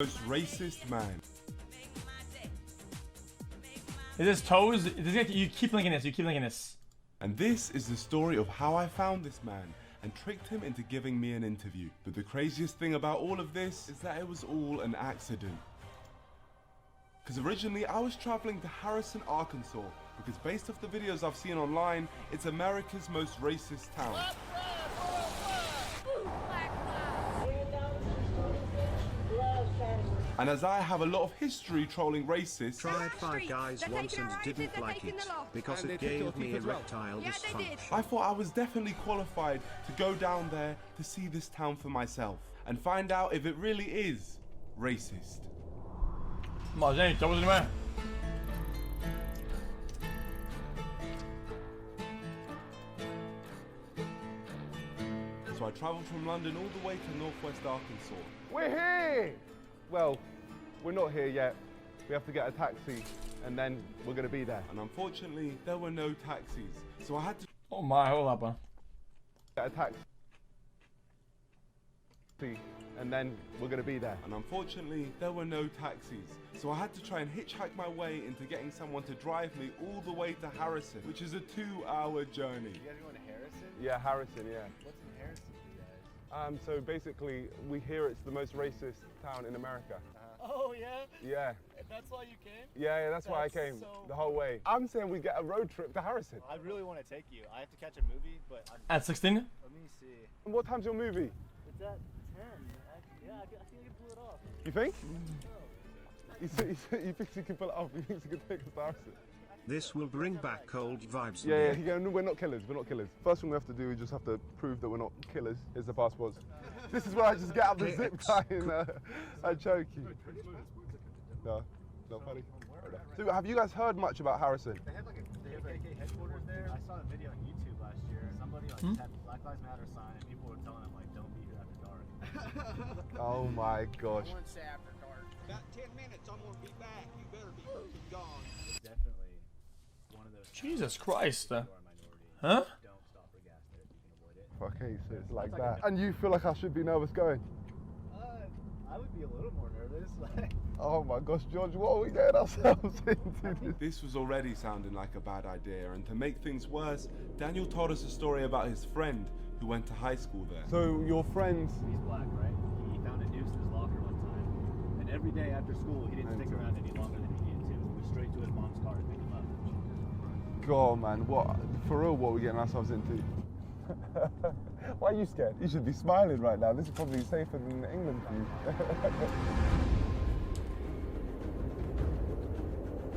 Most racist man. Is this toes? You keep linking this. You keep linking this. And this is the story of how I found this man and tricked him into giving me an interview. But the craziest thing about all of this is that it was all an accident. Because originally I was traveling to Harrison, Arkansas, because based off the videos I've seen online, it's America's most racist town. And as I have a lot of history trolling racists, tried 5 guys once and didn't like it because it gave me erectile dysfunction. I thought I was definitely qualified to go down there to see this town for myself and find out if it really is racist. Mas gente, estamos animais. So I travelled from London all the way to northwest Arkansas. We're here! Well, we're not here yet. We have to get a taxi and then we're gonna be there. And unfortunately, there were no taxis. So I had to Oh my, hold up. get a taxi and then we're gonna be there. And unfortunately, there were no taxis. So I had to try and hitchhike my way into getting someone to drive me all the way to Harrison, which is a 2-hour journey. You guys going to Harrison? Yeah, Harrison, yeah. What's in Harrison for you guys? So basically, we hear it's the most racist town in America. Oh, yeah? Yeah. That's why you came? Yeah, that's why I That's came so the whole way. I'm saying we get a road trip to Harrison. I really want to take you. I have to catch a movie, but At 16? let me see. And what time's your movie? It's at 10. Yeah, I think I can pull it off. You think? He thinks he can pull it off. He thinks he can take us to Harrison. This will bring back cold vibes. Yeah, no, we're not killers. We're not killers. First thing we have to do is just have to prove that we're not killers. Here's the passports. This is where I just get out the zip tie and I choke you. No, not funny. So, have you guys heard much about Harrison? They have like a KKK headquarters there. I saw a video on YouTube last year. Somebody like had the Black Lives Matter sign and people were telling them like, don't be here after dark. Oh my gosh. Once after dark. About 10 minutes, I'm gonna be back. You better be gone. Definitely one of those. Jesus Christ. Who are a minority. Huh? Don't stop for gas there if you can avoid it. Okay, so it's like that. And you feel like I should be nervous going? I would be a little more nervous. Like, Oh my gosh, George, what are we getting ourselves into? This was already sounding like a bad idea, and to make things worse, Daniel told us a story about his friend who went to high school there. So your friends, he's black, right? He found a noose in his locker one time, and every day after school, he didn't stick around any longer than he needed to. He went straight to his mom's car and picked him up. God man, what, for real, what are we getting ourselves into? Why are you scared? You should be smiling right now. This is probably safer than England for you.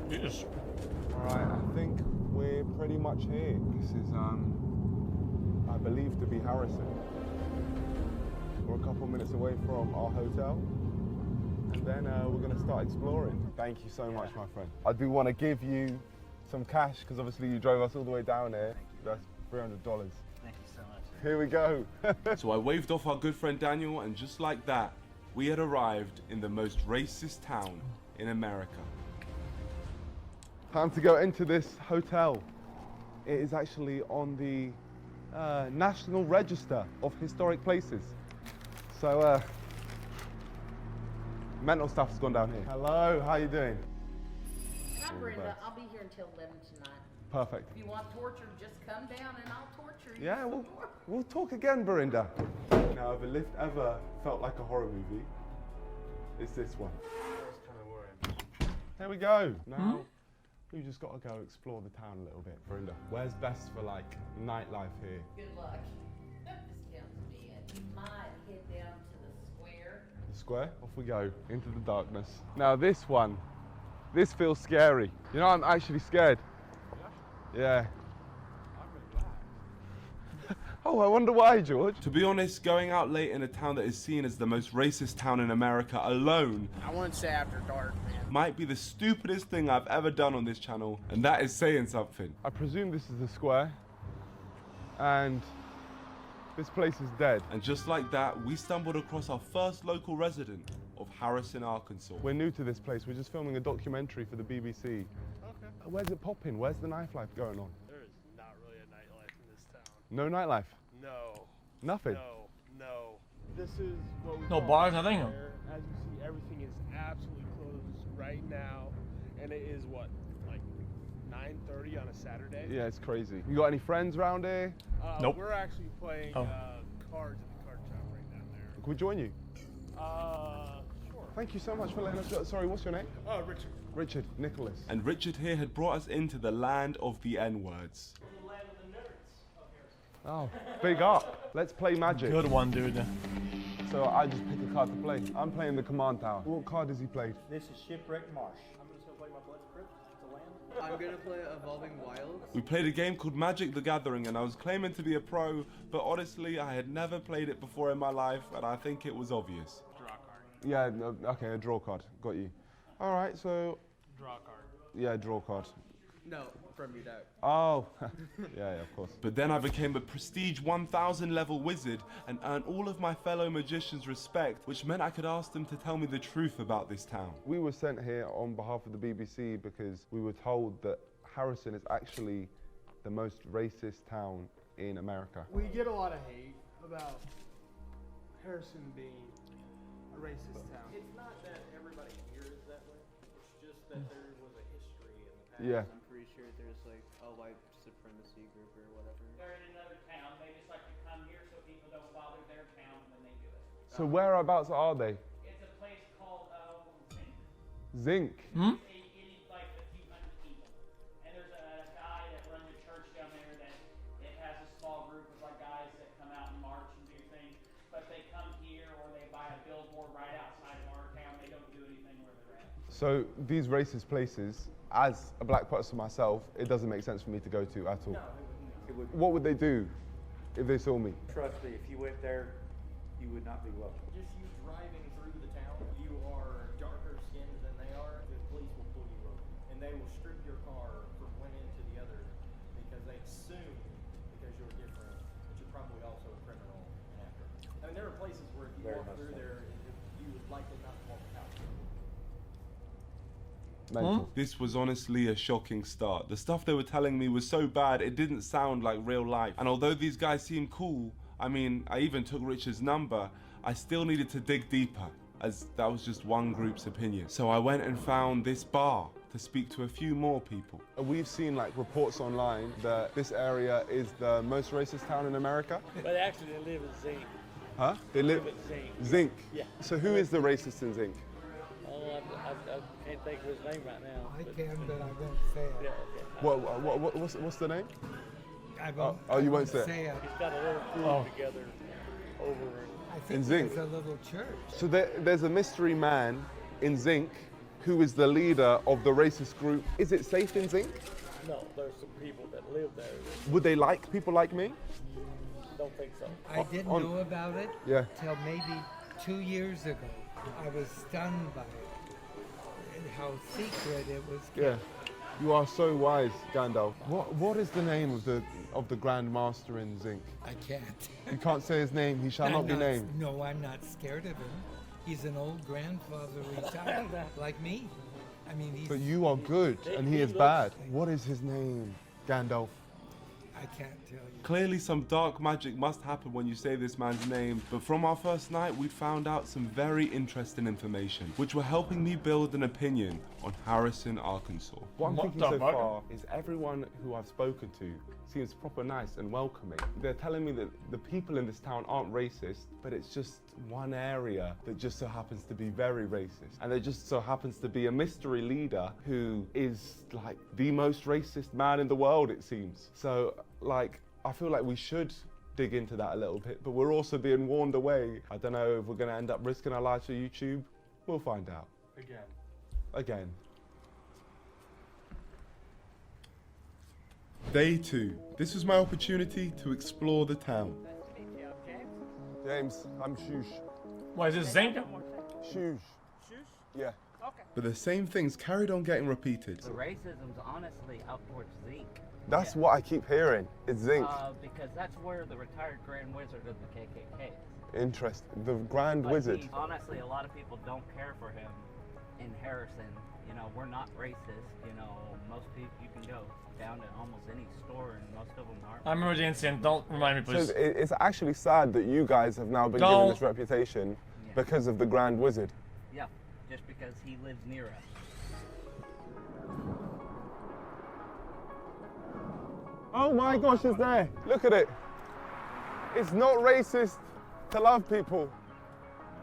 Jesus. Alright, I think we're pretty much here. This is, I believe to be Harrison. We're a couple minutes away from our hotel. And then we're going to start exploring. Thank you so much, my friend. I do want to give you some cash, because obviously you drove us all the way down here. That's $300. Thank you so much. Here we go. So I waved off our good friend Daniel, and just like that, we had arrived in the most racist town in America. Time to go into this hotel. It is actually on the National Register of Historic Places. So, mental stuff's gone down here. Hello, how you doing? And I'm Brenda. I'll be here until 11 tonight. Perfect. If you want torture, just come down and I'll torture you. Yeah, some more. we'll talk again, Verinda. Now, if a lift ever felt like a horror movie, it's this one. Here we go. Now, we've just got to go explore the town a little bit. Verinda, where's best for like nightlife here? Good luck. This town's dead. You might head down to the square. The square? Off we go, into the darkness. Now this one, this feels scary. You know, I'm actually scared. Yeah. Oh, I wonder why, George. To be honest, going out late in a town that is seen as the most racist town in America alone Once after dark, man. might be the stupidest thing I've ever done on this channel, and that is saying something. I presume this is the square, and this place is dead. And just like that, we stumbled across our first local resident of Harrison, Arkansas. We're new to this place. We're just filming a documentary for the BBC. Okay. Where's it popping? Where's the nightlife going on? There is not really a nightlife in this town. No nightlife? No. Nothing? No. No. This is what we No call bars, a nothing? square, As you see, everything is absolutely closed right now, and it is what, like 9:30 on a Saturday. Yeah, it's crazy. You got any friends around here? Nope. We're actually playing Oh. cards at the card shop right down there. Can we join you? Sure. Thank you so much for letting us go. Sorry, what's your name? Richard. Richard, Nicholas. And Richard here had brought us into the land of the N-words. The land of the nerds of Harrison. Oh, big up. Let's play Magic. Good one, dude. So I just pick a card to play. I'm playing the Command Tower. What card has he played? This is Shipwreck Marsh. I'm just gonna play my Blood Crypt to land. I'm gonna play Evolving Wilds. We played a game called Magic the Gathering, and I was claiming to be a pro, but honestly, I had never played it before in my life, and I think it was obvious. Draw a card. Yeah, no, okay, a draw card. Got you. All right, so Draw a card. yeah, draw card. No, from your deck. Oh, yeah, of course. But then I became a prestige 1000 level wizard and earned all of my fellow magicians' respect, which meant I could ask them to tell me the truth about this town. We were sent here on behalf of the BBC because we were told that Harrison is actually the most racist town in America. We get a lot of hate about Harrison being a racist town. It's not that everybody here is that way. It's just that there was a history in the past. Yeah. I'm pretty sure there's like a white supremacy group or whatever. They're in another town. They just like to come here so people don't bother their town when they do it. So whereabouts are they? It's a place called Zinc. Zinc. It is like a few hundred people. And there's a guy that runs a church down there that it has a small group of like guys that come out and march and do things. But they come here or they buy a billboard right outside of our town. They don't do anything where they're at. So these racist places, as a black person myself, it doesn't make sense for me to go to at all. What would they do if they saw me? Trust me, if you went there, you would not be welcome. Just you driving through the town, you are darker skinned than they are, the police will pull you over. And they will strip your car from one end to the other because they assume because you're different that you're probably also a criminal after. I mean, there are places where if you walk through there, you would likely not walk out. Mental. This was honestly a shocking start. The stuff they were telling me was so bad, it didn't sound like real life. And although these guys seemed cool, I mean, I even took Richard's number, I still needed to dig deeper, as that was just one group's opinion. So I went and found this bar to speak to a few more people. We've seen like reports online that this area is the most racist town in America. But actually, they live in Zinc. Huh? They live at Zinc. Zinc. Yeah. So who is the racist in Zinc? Oh, I can't think of his name right now. I can, but I won't say it. Yeah, okay. What's the name? I won't, Oh, you I won't say it. He's got a little group together over I In think Zinc. there's a little church. So there's a mystery man in Zinc who is the leader of the racist group. Is it safe in Zinc? No, there's some people that live there that Would they like people like me? don't think so. I didn't on- know about it Yeah. till maybe 2 years ago. I was stunned by it and how secret it was kept. Yeah. You are so wise, Gandalf. What is the name of the Grand Master in Zinc? I can't. You can't say his name. He shall not be named. No, I'm not scared of him. He's an old grandfather retired, like me. I mean, he's. But you are good, and he is bad. What is his name, Gandalf? I can't tell you. Clearly some dark magic must happen when you say this man's name, but from our first night we found out some very interesting information, which were helping me build an opinion on Harrison, Arkansas. What I'm What thinking the so fuck? far is everyone who I've spoken to seems proper nice and welcoming. They're telling me that the people in this town aren't racist, but it's just one area that just so happens to be very racist. And there just so happens to be a mystery leader who is like the most racist man in the world, it seems. So like, I feel like we should dig into that a little bit, but we're also being warned away. I don't know if we're gonna end up risking our lives for YouTube. We'll find out. Again. Day 2. This was my opportunity to explore the town. James, I'm Shush. What is this, Zinc? Shush. Yeah. But the same things carried on getting repeated. The racism's honestly out towards Zinc. That's what I keep hearing. It's Zinc. Because that's where the retired Grand Wizard of the KKK is. Interesting. The Grand Wizard. Honestly, a lot of people don't care for him in Harrison. You know, we're not racist. You know, most people, you can go down to almost any store and most of them aren't. I remember the incident. Don't remind me, please. So it's actually sad that you guys have now been given this reputation because of the Grand Wizard. Yeah, just because he lives near us. Oh my gosh, it's there. Look at it. It's not racist to love people.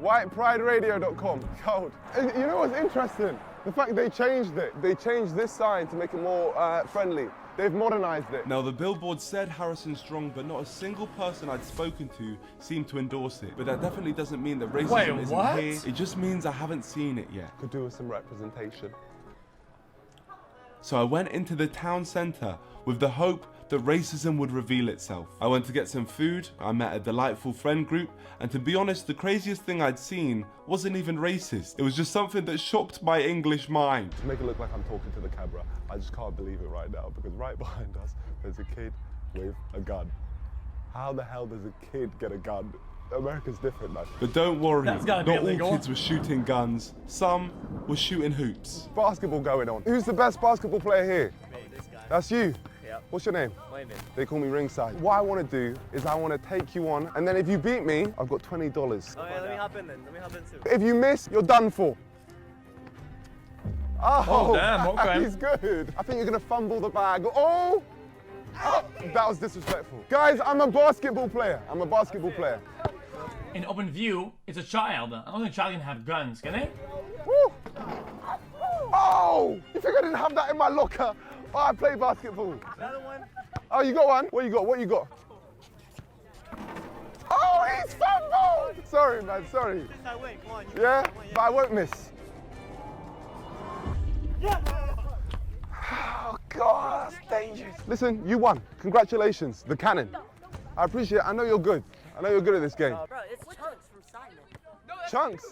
WhitePrideRadio.com. Gold. And you know what's interesting? The fact they changed it. They changed this sign to make it more friendly. They've modernized it. Now the billboard said Harrison strong, but not a single person I'd spoken to seemed to endorse it. But that definitely doesn't mean that racism isn't here. It just means I haven't seen it yet. Could do with some representation. So I went into the town centre with the hope that racism would reveal itself. I went to get some food, I met a delightful friend group, and to be honest, the craziest thing I'd seen wasn't even racist. It was just something that shocked my English mind. To make it look like I'm talking to the camera, I just can't believe it right now, because right behind us, there's a kid with a gun. How the hell does a kid get a gun? America's different, man. But don't worry, That's not gotta be all illegal. kids were shooting guns. Some were shooting hoops. Basketball going on. Who's the best basketball player here? Me, this guy. That's you? Yep. What's your name? Wayman. They call me Ringside. What I want to do is I want to take you on, and then if you beat me, I've got $20. Oh yeah, let me hop in then. Let me hop in too. If you miss, you're done for. Oh, damn, okay. He's good. I think you're going to fumble the bag. Oh! That was disrespectful. Guys, I'm a basketball player. I'm a basketball player. In open view, it's a child. I don't think a child can have guns, can they? Woo! Oh! You think I didn't have that in my locker? Oh, I play basketball. Another one. Oh, you got one? What you got? What you got? Oh, he's fumbled! Sorry, man, sorry. Yes, I win. Come on. You Yeah? win. But I won't miss. Yeah. Oh, God, that's dangerous. Listen, you won. Congratulations, the cannon. I appreciate it. I know you're good. I know you're good at this game. Bro, it's Chunks from Simon. Chunks?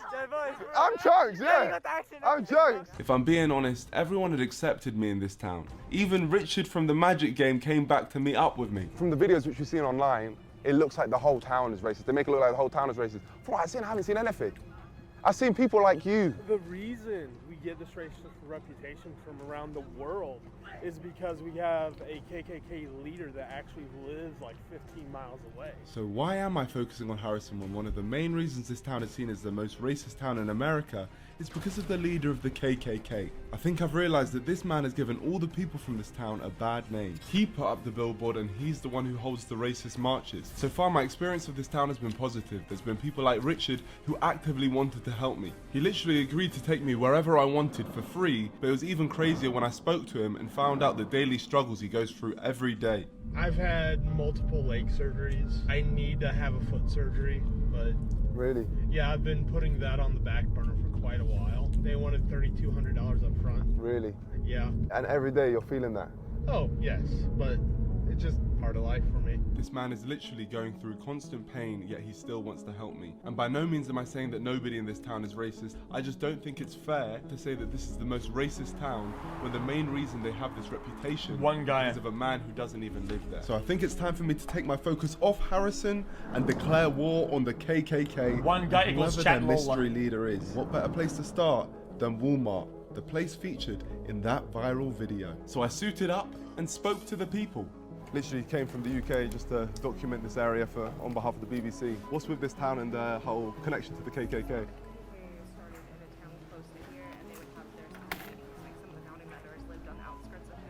I'm Chunks, yeah. I'm Chunks. If I'm being honest, everyone had accepted me in this town. Even Richard from the Magic game came back to meet up with me. From the videos which we've seen online, it looks like the whole town is racist. They make it look like the whole town is racist. From what I've seen, I haven't seen anything. I've seen people like you. The reason we get this racist reputation from around the world is because we have a KKK leader that actually lives like 15 miles away. So why am I focusing on Harrison when one of the main reasons this town is seen as the most racist town in America is because of the leader of the KKK? I think I've realized that this man has given all the people from this town a bad name. He put up the billboard and he's the one who holds the racist marches. So far my experience of this town has been positive. There's been people like Richard who actively wanted to help me. He literally agreed to take me wherever I wanted for free, but it was even crazier when I spoke to him and found out the daily struggles he goes through every day. I've had multiple leg surgeries. I need to have a foot surgery, but Really? yeah, I've been putting that on the back burner for quite a while. They wanted $3,200 up front. Really? Yeah. And every day you're feeling that? Oh, yes, but it's just part of life for me. This man is literally going through constant pain, yet he still wants to help me. And by no means am I saying that nobody in this town is racist. I just don't think it's fair to say that this is the most racist town when the main reason they have this reputation is of a man who doesn't even live there. So I think it's time for me to take my focus off Harrison and declare war on the KKK. One guy equals whoever Chat their Lola. mystery leader is. What better place to start than Walmart, the place featured in that viral video. So I suited up and spoke to the people. Literally came from the UK just to document this area on behalf of the BBC. What's with this town and the whole connection to the KKK?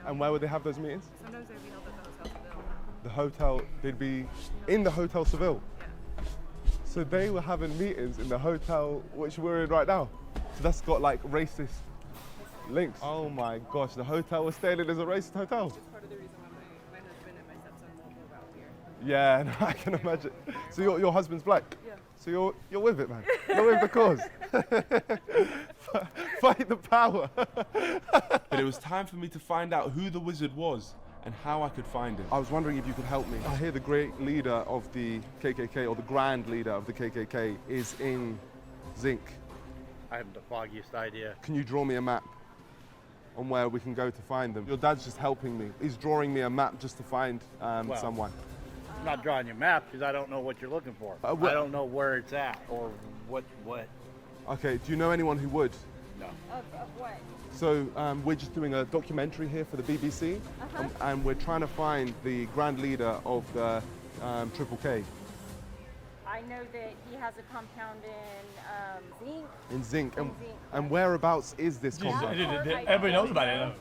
And where would they have those meetings? Sometimes they'd be held at the Hotel Seville. The hotel, they'd be in the Hotel Seville. Yeah. So they were having meetings in the hotel which we're in right now. So that's got like racist links. Oh my gosh, the hotel we're staying in is a racist hotel. It's part of the reason why my husband and my stepson won't move out here. Yeah, no, I can imagine. So your husband's black? Yeah. So you're with it, man. You're with the cause. Fight the power. But it was time for me to find out who the wizard was and how I could find him. I was wondering if you could help me. I hear the great leader of the KKK, or the grand leader of the KKK, is in Zinc. I haven't the foggiest idea. Can you draw me a map on where we can go to find them? Your dad's just helping me. He's drawing me a map just to find someone. I'm not drawing your map because I don't know what you're looking for. I don't know where it's at or what. Okay, do you know anyone who would? No. Of what? So we're just doing a documentary here for the BBC, and we're trying to find the grand leader of the Triple K. I I know that he has a compound in zinc. In Zinc. And, Zinc. and whereabouts is this compound? Everybody knows about it.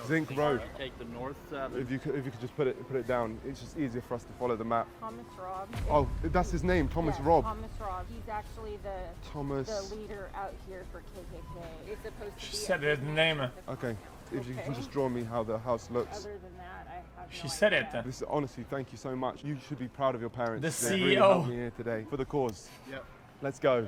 Zinc. Zinc Road. Take the north side. If you could just put it down, it's just easier for us to follow the map. Thomas Robb. Oh, that's his name, Thomas Yes, Robb. Thomas Robb. He's actually the leader out here for KKK. It's supposed to be. She said his name. Okay. If you can just draw me how the house looks. Other than that, I have She said it. This is, honestly, thank you so much. You should be proud of your parents. The They really CEO. helped me here today for the cause. Yep. Let's go.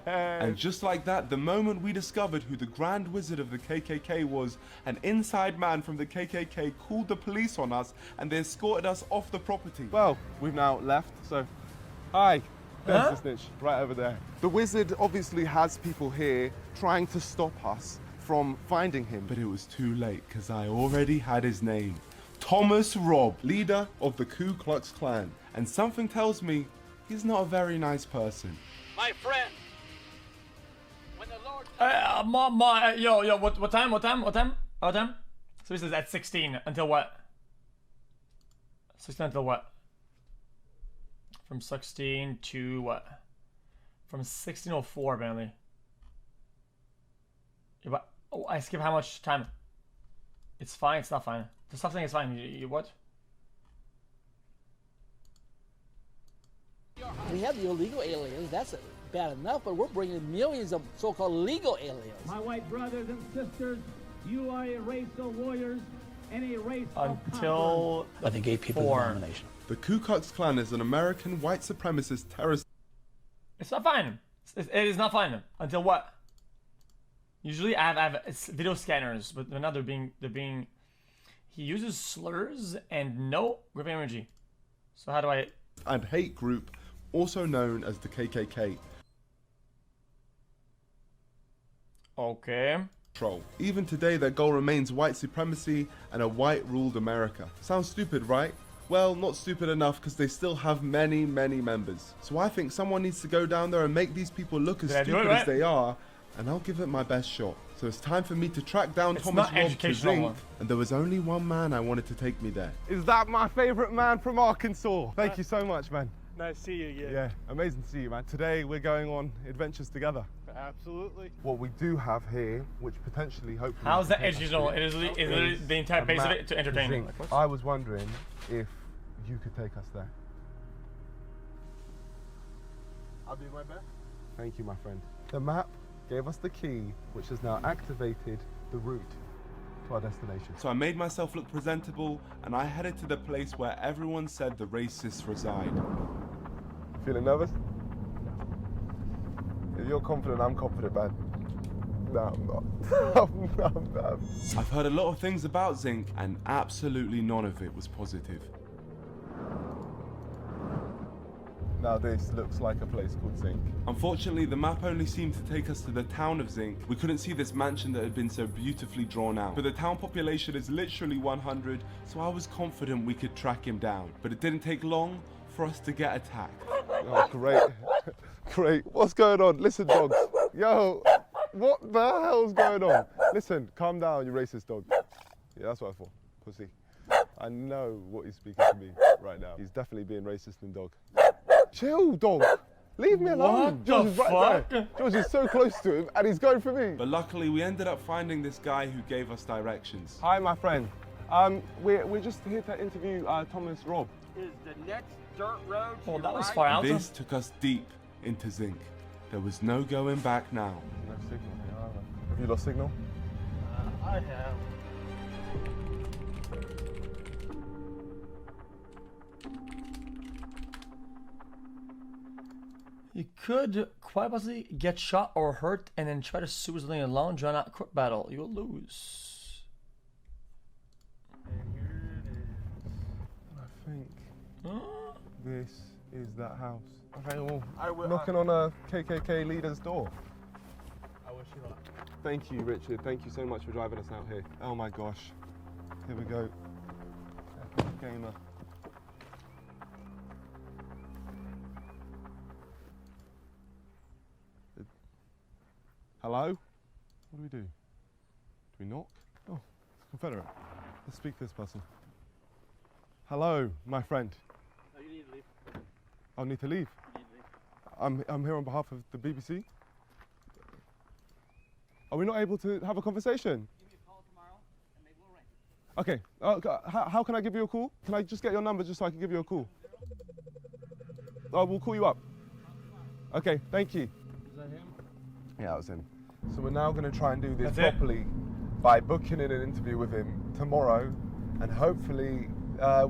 And just like that, the moment we discovered who the Grand Wizard of the KKK was, an inside man from the KKK called the police on us and they escorted us off the property. Well, we've now left, so hi. There's the snitch, right over there. The wizard obviously has people here trying to stop us from finding him. But it was too late because I already had his name. Thomas Robb, leader of the Ku Klux Klan. And something tells me he's not a very nice person. My friend, when the Lord... Yo, what time? So this is at 16 until what? 16 until what? From 16 to what? From 16:04 apparently. Yeah, but, oh, I skip how much time? It's fine, it's not fine. The stuff saying it's fine. You what? We have the illegal aliens, that's bad enough, but we're bringing millions of so-called legal aliens. My white brothers and sisters, you are a race of warriors and a race of Until But they gave people the nomination. The Ku Klux Klan is an American white supremacist terrorist. It's not fine. It is not fine. Until what? Usually I have video scanners, but now they're being. He uses slurs and no grip energy. So how do I? And hate group, also known as the KKK. Okay. Even today, their goal remains white supremacy and a white-ruled America. Sounds stupid, right? Well, not stupid enough because they still have many, many members. So I think someone needs to go down there and make these people look as stupid as they are, and I'll give it my best shot. So it's time for me to track down Thomas Robb to Zinc, and there was only one man I wanted to take me there. Is that my favorite man from Arkansas? Thank you so much, man. Nice to see you again. Yeah, amazing to see you, man. Today we're going on adventures together. Absolutely. What we do have here, which potentially, hopefully... How's that educational? It is literally the entire base of it to entertain. I was wondering if you could take us there. I'll do my best. Thank you, my friend. The map gave us the key, which has now activated the route to our destination. So I made myself look presentable, and I headed to the place where everyone said the racists reside. Feeling nervous? If you're confident, I'm confident, man. No, I'm not. I'm not. I've heard a lot of things about Zinc, and absolutely none of it was positive. Now this looks like a place called Zinc. Unfortunately, the map only seemed to take us to the town of Zinc. We couldn't see this mansion that had been so beautifully drawn out. But the town population is literally 100, so I was confident we could track him down. But it didn't take long for us to get attacked. Oh, great. Great. What's going on? Listen, dogs. Yo, what the hell's going on? Listen, calm down, you racist dog. Yeah, that's what I thought. Pussy. I know what he's speaking to me right now. He's definitely being racist and dog. Chill, dog. Leave me alone. George is right there. George is so close to him and he's going for me. But luckily, we ended up finding this guy who gave us directions. Hi, my friend. We're just here to interview Thomas Robb. Is the next dirt road to Oh, that your was right? far out. This took us deep into Zinc. There was no going back now. No signal here either. Have you lost signal? I have. You could quite possibly get shot or hurt and then try to suicide alone, join out court battle. You will lose. And here it is. I think this is that house. Okay, well, knocking on a KKK leader's door. I wish you luck. Thank you, Richard. Thank you so much for driving us out here. Oh my gosh. Here we go. Epic gamer. Hello? What do we do? Do we knock? Oh, it's Confederate. Let's speak to this person. Hello, my friend. Oh, you need to I'll need to leave. I'm here on behalf of the BBC. Are we not able to have a conversation? Give me a call tomorrow, and maybe we'll arrange it. Okay. How can I give you a call? Can I just get your number just so I can give you a call? Oh, we'll call you up. Okay, thank you. Is that him? Yeah, that was him. So we're now going to try and do this That's it? properly by booking in an interview with him tomorrow, and hopefully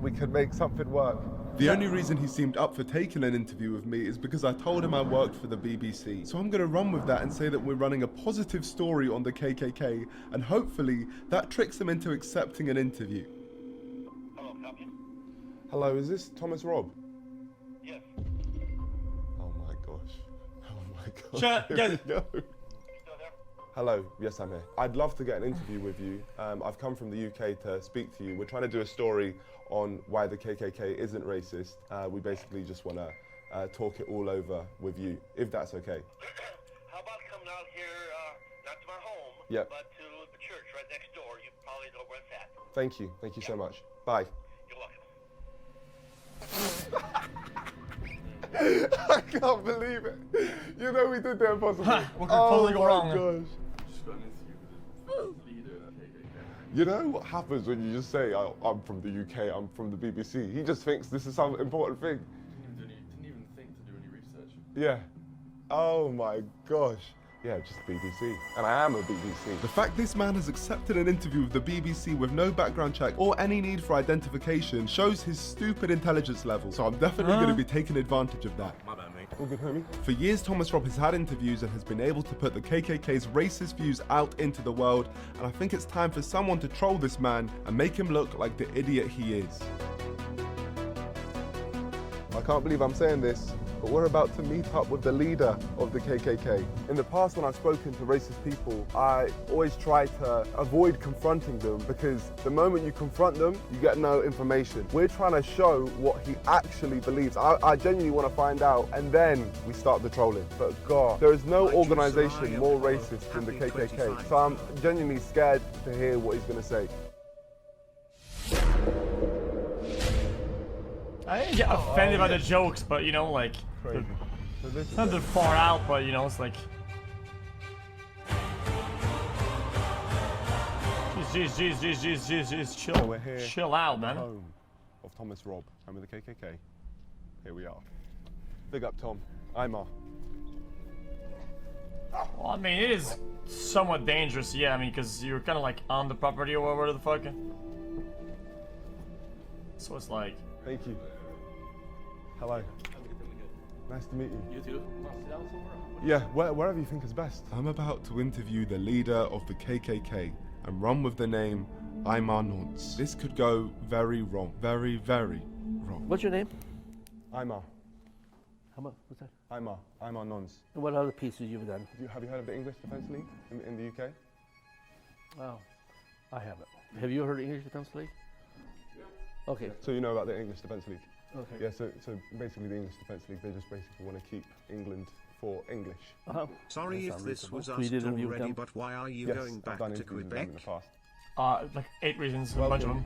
we can make something work. The only reason he seemed up for taking an interview with me is because I told him I worked for the BBC. So I'm going to run with that and say that we're running a positive story on the KKK, and hopefully that tricks him into accepting an interview. Hello, is this Thomas Robb? Yes. Oh my gosh. Oh my gosh. Shut Here yes. we go. Hello, yes, I'm here. I'd love to get an interview with you. I've come from the UK to speak to you. We're trying to do a story on why the KKK isn't racist. We basically just want to talk it all over with you, if that's okay. How about coming out here, not to my home, Yep. but to the church right next door? You probably know where it's at. Thank you. Thank you so much. Bye. You're welcome. I can't believe it. You know we did the impossible. What could totally go wrong? Gosh. You know what happens when you just say, I'm from the UK, I'm from the BBC? He just thinks this is some important thing. Didn't even think to do any research. Yeah. Oh my gosh. Yeah, just BBC. And I am a BBC. The fact this man has accepted an interview with the BBC with no background check or any need for identification shows his stupid intelligence level. So I'm definitely going to be taking advantage of that. My bad, mate. All good, homie. For years, Thomas Robb has had interviews and has been able to put the KKK's racist views out into the world, and I think it's time for someone to troll this man and make him look like the idiot he is. I can't believe I'm saying this, but we're about to meet up with the leader of the KKK. In the past, when I've spoken to racist people, I always try to avoid confronting them because the moment you confront them, you get no information. We're trying to show what he actually believes. I genuinely want to find out, and then we start the trolling. But God, there is no organization more racist than the KKK. So I'm genuinely scared to hear what he's going to say. I didn't get offended by the jokes, but you know, like, Crazy. So this is not that far out, but you know, it's like, jeez, chill, So we're here chill out, man. home of Thomas Robb, home of the KKK. Here we are. Big up, Tom. Imar. Well, I mean, it is somewhat dangerous, yeah. I mean, because you're kind of like on the property or whatever the fuck. So it's like. Thank you. Hello. Nice to meet you. You too? Yeah, wherever you think is best. I'm about to interview the leader of the KKK and run with the name Imar Nonce. This could go very wrong. Very, very wrong. What's your name? Imar. How much? What's that? Imar Nonce. And what other pieces you've done? Have you heard of the English Defence League in the UK? Oh, I haven't. Have you heard of English Defence League? Okay. So you know about the English Defence League? Okay. Yeah, so basically the English Defence League, they just basically want to keep England for English. Sorry if this was So you asked did interview with already, them? but why are you Yes, going I've back done to interviews with them Quebec? in the past. Like 8 reasons, a bunch of them.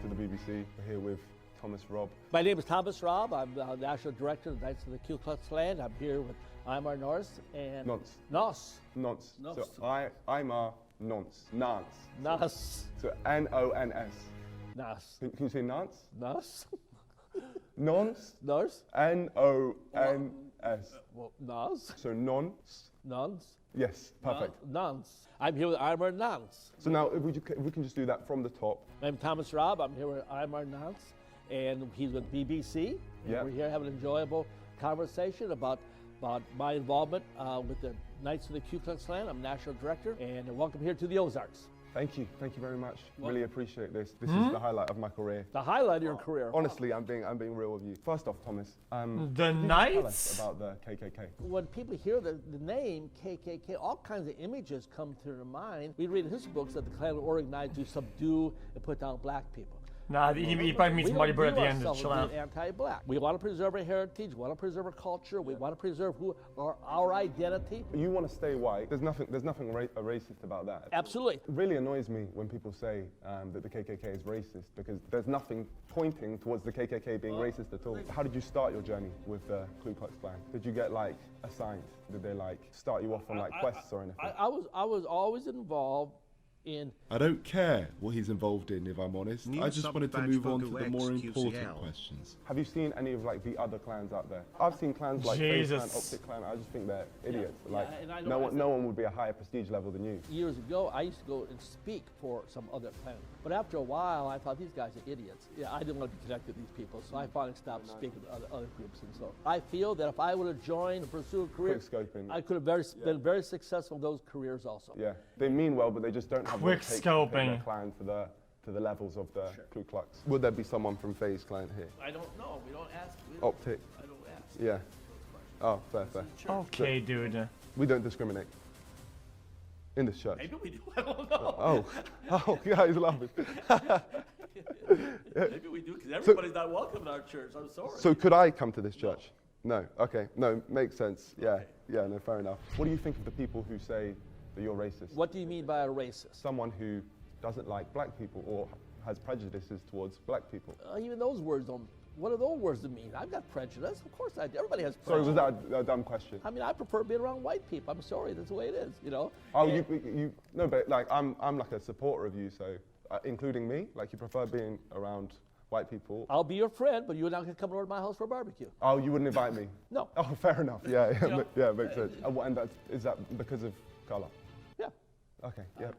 To the BBC. We're here with Thomas Robb. My name is Thomas Robb. I'm the National Director of the Knights of the Ku Klux Klan. I'm here with Imar Nonce and... Nonce. Nonce. Nonce. Nonce. So Imar Nonce. Nance. Nonce. So N-O-N-S. Nonce. Can you say Nance? Nonce. Nonce. Nonce. N-O-N-S. Well, Nonce. So Nonce. Nonce. Yes, perfect. Nonce. I'm here with Imar Nonce. So now if we can just do that from the top. I'm Thomas Robb. I'm here with Imar Nonce, and he's with BBC. And Yep. we're here having an enjoyable conversation about my involvement with the Knights of the Ku Klux Klan. I'm National Director, and welcome here to the Ozarks. Thank you very much. Well- Really appreciate this. This is the highlight of my career. The highlight of your career. Honestly, I'm being real with you. First off, Thomas, The can you tell Knights? us about the KKK. When people hear the name KKK, all kinds of images come to their mind. We read in history books that the Klan were organized to subdue and put down black people. Nah, he probably meets Marty Bird at the end. Chill out. Anti-black. We want to preserve our heritage. We want to preserve our culture. We want to preserve our identity. You want to stay white. There's nothing racist about that. Absolutely. It really annoys me when people say that the KKK is racist because there's nothing pointing towards the KKK being racist at all. How did you start your journey with the Ku Klux Klan? Did you get like assigned? Did they like start you off on like quests or anything? I was always involved in. I don't care what he's involved in, if I'm honest. I just wanted to move on to the more important questions. Have you seen any of like the other clans out there? I've seen clans like Face Clan, Optic Clan. I just think they're idiots. Like no one would be a higher prestige level than you. Years ago, I used to go and speak for some other clan, but after a while, I thought these guys are idiots. Yeah, I didn't want to be connected to these people, so I finally stopped speaking to other groups. And so I feel that if I would have joined and pursued a career, I could have been very successful in those careers also. Yeah, they mean well, but they just don't have quick scoping their clan to the levels of the Ku Klux. Would there be someone from FaZe Clan here? I don't know. We don't ask. Optic. I don't ask. Yeah. Oh, fair. Okay, dude. We don't discriminate in this church. Maybe we do. I don't know. Oh, guys, laughing. Maybe we do because everybody's not welcome in our church. I'm sorry. So could I come to this church? No. Okay. No, makes sense. Yeah. Okay. Yeah. No, fair enough. What do you think of the people who say that you're racist? What do you mean by a racist? Someone who doesn't like black people or has prejudices towards black people. Even those words don't. What do those words mean? I've got prejudice. Of course I do. Everybody has prejudice. Sorry, was that a dumb question? I mean, I prefer being around white people. I'm sorry, that's the way it is, you know? Oh, you no, but like, I'm like a supporter of you, so, including me, like you prefer being around white people. I'll be your friend, but you're not going to come over to my house for a barbecue. Oh, you wouldn't invite me? No. Oh, fair enough. Yeah, yeah, makes sense. And is that because of color? Yeah. Okay, yeah.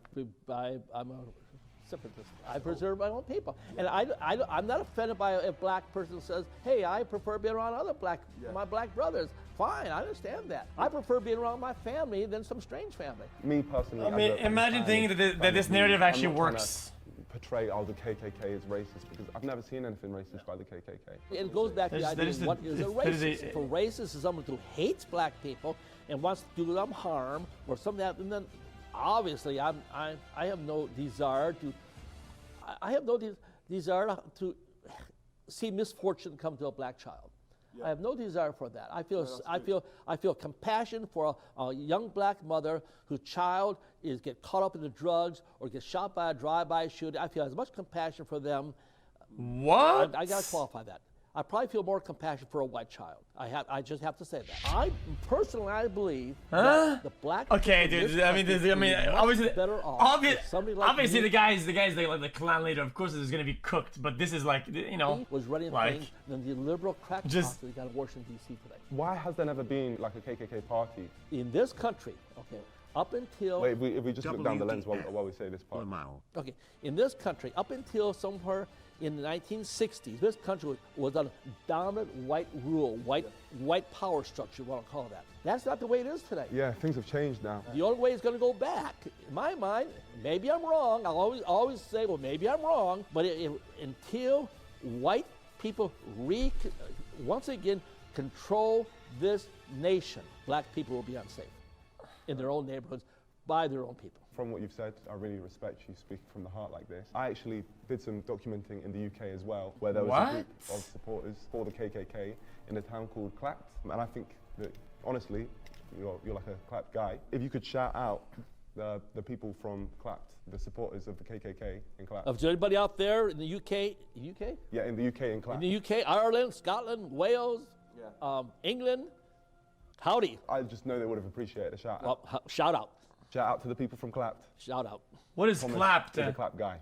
I'm a separatist. I preserve my own people. And I'm not offended by a black person says, hey, I prefer being around other my black brothers. Fine, I understand that. I prefer being around my family than some strange family. Me personally. I mean, imagine thinking that this narrative actually works. Portray the KKK as racist because I've never seen anything racist by the KKK. It goes back to the idea of what is a racist. If a racist is someone who hates black people and wants to do them harm or something that, and then obviously I have no desire to see misfortune come to a black child. Yeah. I have no desire for that. I feel compassion for a young black mother whose child get caught up in the drugs or gets shot by a drive-by shooting. I feel as much compassion for them. What? I gotta qualify that. I probably feel more compassion for a white child. I just have to say that. I believe that the black. Okay, dude. Obviously, better off. Obviously, the guy's like the clan leader. Of course, it's gonna be cooked. But this is like, you know, he was running things than the liberal crack house that got in Washington D.C. today. Why has there never been like a KKK party in this country? Okay. Up until if we just look down the lens while we say this part. Okay, in this country, up until somewhere in the 1960s, this country was on dominant white rule, white power structure, what I'll call that. That's not the way it is today. Yeah, things have changed now. The only way it's going to go back, in my mind, maybe I'm wrong. I'll always say, well, maybe I'm wrong. But until white people once again control this nation, black people will be unsafe in their own neighborhoods by their own people. From what you've said, I really respect you speaking from the heart like this. I actually did some documenting in the UK as well, where there was a group of supporters for the KKK in a town called Clapt. And I think that, honestly, you're like a Clapt guy. If you could shout out the people from Clapt, the supporters of the KKK in Clapt. Of anybody out there in the UK? Yeah, in the UK in Clapt. In the UK, Ireland, Scotland, Wales, England. Howdy. I just know they would have appreciated a shout out. Well, shout out. Shout out to the people from Clapt. Shout out. What is Clapt? He's a Clapt guy.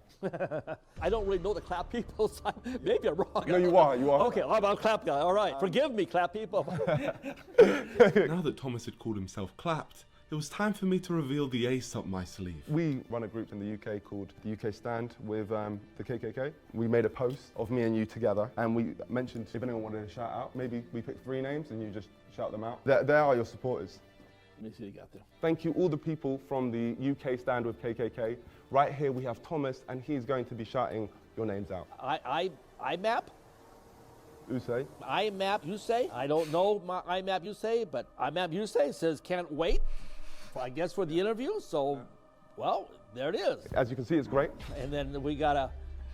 I don't really know the Clapt people, so maybe I'm wrong. No, you are. Okay, I'm a Clapt guy. All right. Forgive me, Clapt people. Now that Thomas had called himself Clapt, it was time for me to reveal the ace up my sleeve. We run a group in the UK called the UK Stand with the KKK. We made a post of me and you together, and we mentioned if anyone wanted to shout out, maybe we picked 3 names and you just shout them out. There are your supporters. Let me see what you got there. Thank you all the people from the UK Stand with KKK. Right here we have Thomas, and he's going to be shouting your names out. IMAP? You say? IMAP, you say? I don't know my IMAP, you say, but IMAP, you say says can't wait, I guess, for the interview. So, well, there it is. As you can see, it's great. And then we got a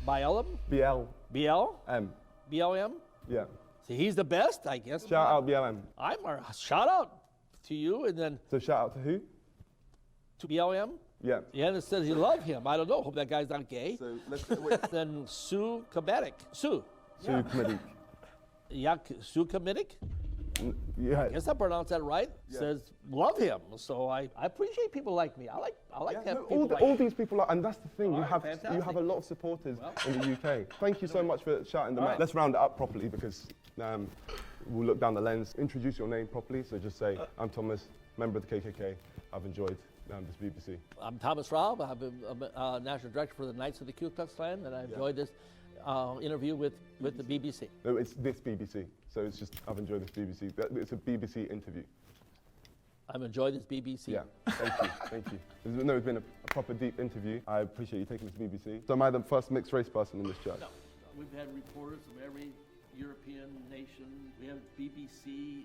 BLM? BL. BL? M. BLM? Yeah. See, he's the best, I guess. Shout out BLM. Shout out to you, and then So shout out to who? to BLM. Yeah. Yeah, and it says you love him. I don't know. Hope that guy's not gay. So let's wait. Then Sue Kamitic. Sue. Sue Kamitic. Yeah, Sue Kamitic. Yeah. I guess I pronounced that right. Yeah. Says love him. So I appreciate people like me. I like to have people like all these people are, and that's the thing. You have fantastic. a lot of supporters in the UK. Thank you so much for shouting them out. Let's round it up properly because we'll look down the lens. Introduce your name properly. So just say, I'm Thomas, member of the KKK. I've enjoyed this BBC. I'm Thomas Robb. I'm a national director for the Knights of the Ku Klux Klan, and I enjoyed this interview with the BBC. No, it's this BBC. So it's just, I've enjoyed this BBC. It's a BBC interview. I've enjoyed this BBC. Yeah, thank you, thank you. It's been a proper deep interview. I appreciate you taking this to BBC. So am I the first mixed race person in this church? No. We've had reporters from every European nation. We have BBC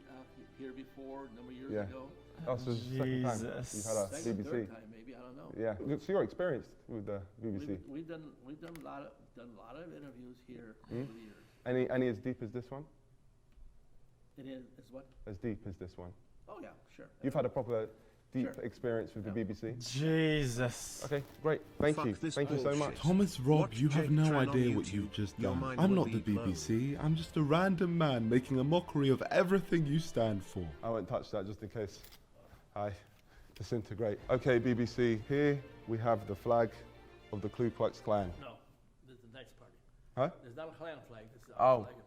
here before, a number of years ago. Oh, so it's the second time you've had a Second, BBC. third time, maybe, I don't know. Yeah, so you're experienced with the BBC. We've done a lot of interviews here over the years. Any as deep as this one? It is what? As deep as this one? Oh yeah, sure. You've had a proper deep experience with the BBC? Jesus. Okay, great. Thank you. Thank you so much. Thomas Robb, you have no idea what you've just done. I'm not the BBC. I'm just a random man making a mockery of everything you stand for. I won't touch that just in case I disintegrate. Okay, BBC, here we have the flag of the Ku Klux Klan. No, there's the Knights Party. Huh? There's not a Klan flag. This is Oh. flag of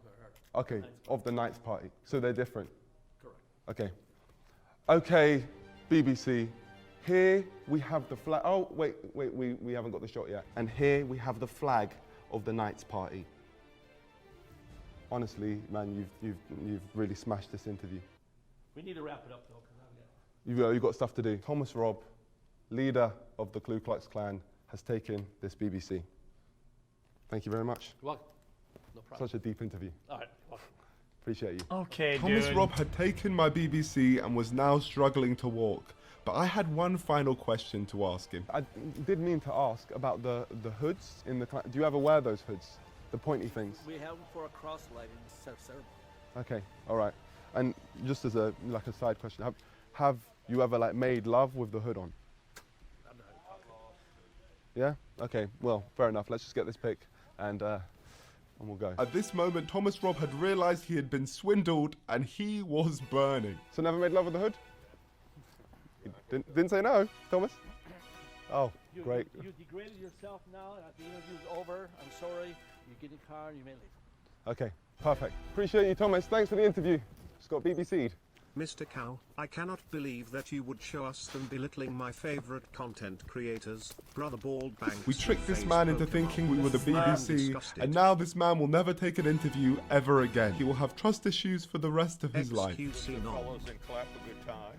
Okay, of the Knights Party. So they're different? Correct. Okay. Okay, BBC, here we have the flag. Oh, wait, we haven't got the shot yet. And here we have the flag of the Knights Party. Honestly, man, you've really smashed this interview. We need to wrap it up though, because You've got stuff to do. Thomas Robb, leader of the Ku Klux Klan, has taken this BBC. Thank you very much. You're welcome. No problem. Such a deep interview. All right, welcome. Appreciate you. Okay, Thomas dude. Robb had taken my BBC and was now struggling to walk. But I had one final question to ask him. I did mean to ask about the hoods in the Klan. Do you ever wear those hoods? The pointy things? We have them for a cross-lighting ceremony. Okay, all right. And just as a side question, have you ever made love with the hood on? Yeah? Okay, well, fair enough. Let's just get this pic and we'll go. At this moment, Thomas Robb had realised he had been swindled and he was burning. So never made love with the hood? You didn't say no, Thomas? Oh, great. You degraded yourself now, and the interview's over. I'm sorry. You get in the car and you may leave. Okay, perfect. Appreciate you, Thomas. Thanks for the interview. Just got BBC'd. Mr. Cow, I cannot believe that you would show us them belittling my favorite content creators, Brother Bald Banks. We tricked this man into thinking we were the BBC, and now this man will never take an interview ever again. He will have trust issues for the rest of his life.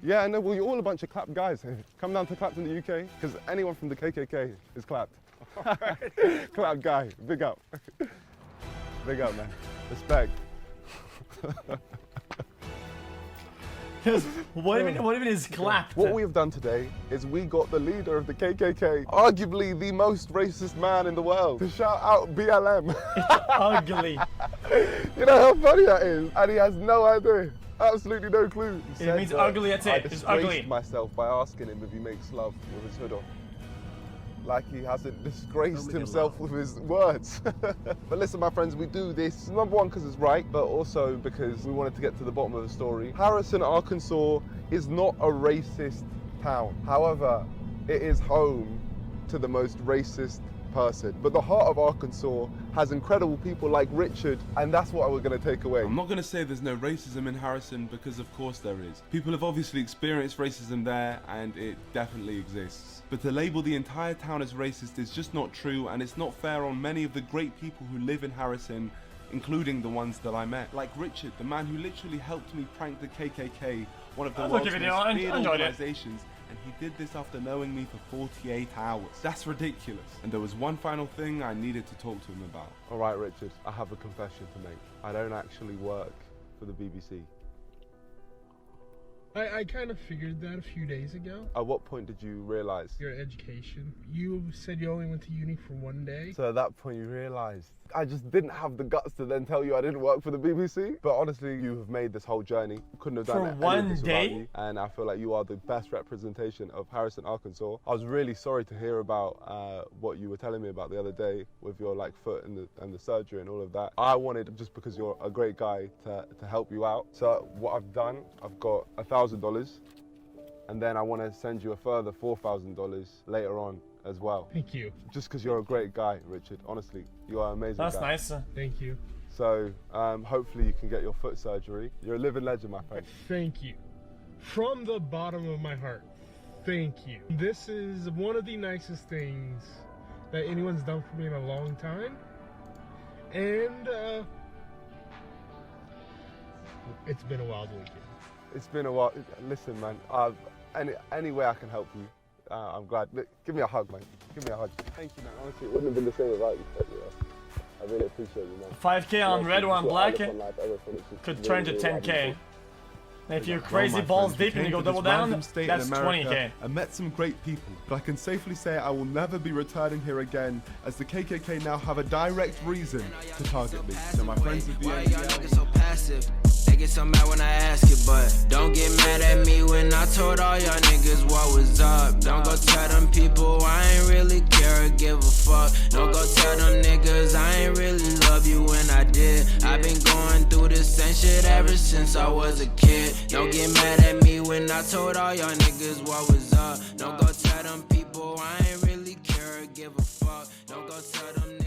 Yeah, I know. Well, you're all a bunch of clap guys. Come down to Clapped in the UK, because anyone from the KKK is clapped. Clap guy, big up. Big up, man. Respect. What even is clapped? What we have done today is we got the leader of the KKK, arguably the most racist man in the world, to shout out BLM. It's ugly. You know how funny that is? And he has no idea. Absolutely no clue. It means ugly, that's it. It's ugly. I disgraced myself by asking him if he makes love with his hood on. Like he hasn't disgraced himself with his words. But listen, my friends, we do this, number one, because it's right, but also because we wanted to get to the bottom of the story. Harrison, Arkansas is not a racist town. However, it is home to the most racist person. But the heart of Arkansas has incredible people like Richard, and that's what we're going to take away. I'm not going to say there's no racism in Harrison, because of course there is. People have obviously experienced racism there, and it definitely exists. But to label the entire town as racist is just not true, and it's not fair on many of the great people who live in Harrison, including the ones that I met. Like Richard, the man who literally helped me prank the KKK, one of the world's most feared organizations, and he did this after knowing me for 48 hours. That's ridiculous. And there was one final thing I needed to talk to him about. All right, Richard, I have a confession to make. I don't actually work for the BBC. I kind of figured that a few days ago. At what point did you realize? Your education. You said you only went to uni for 1 day. So at that point you realized. I just didn't have the guts to then tell you I didn't work for the BBC. But honestly, you have made this whole journey. Couldn't have done For any of 1 this day? without you. And I feel like you are the best representation of Harrison, Arkansas. I was really sorry to hear about what you were telling me about the other day with your foot and the surgery and all of that. I wanted, just because you're a great guy, to help you out. So what I've done, I've got $1,000. And then I want to send you a further $4,000 later on as well. Thank you. Just because you're a great guy, Richard. Honestly, you are an amazing That's guy. nice. Thank you. So hopefully you can get your foot surgery. You're a living legend, my friend. Thank you. From the bottom of my heart, thank you. This is one of the nicest things that anyone's done for me in a long time. And it's been a wild weekend. It's been a while. Listen, man, any way I can help you, I'm glad. Look, give me a hug, man. Give me a hug. Thank you, man. Honestly, it wouldn't have been the same without you. But, yeah, I really appreciate you, man. 5K on red or on black could turn to 10K. And if you're crazy balls deep and you go double down, that's 20K. I met some great people, but I can safely say I will never be returning here again, as the KKK now have a direct reason to target me. So my friends at the end. They get so mad when I ask it, but don't get mad at me when I told all y'all niggas what was up. Don't go tell them people I ain't really care or give a fuck. Don't go tell them niggas I ain't really love you when I did. I've been going through this same shit ever since I was a kid. Don't get mad at me when I told all y'all niggas what was up. Don't go tell them people I ain't really care or give a fuck. Don't go tell them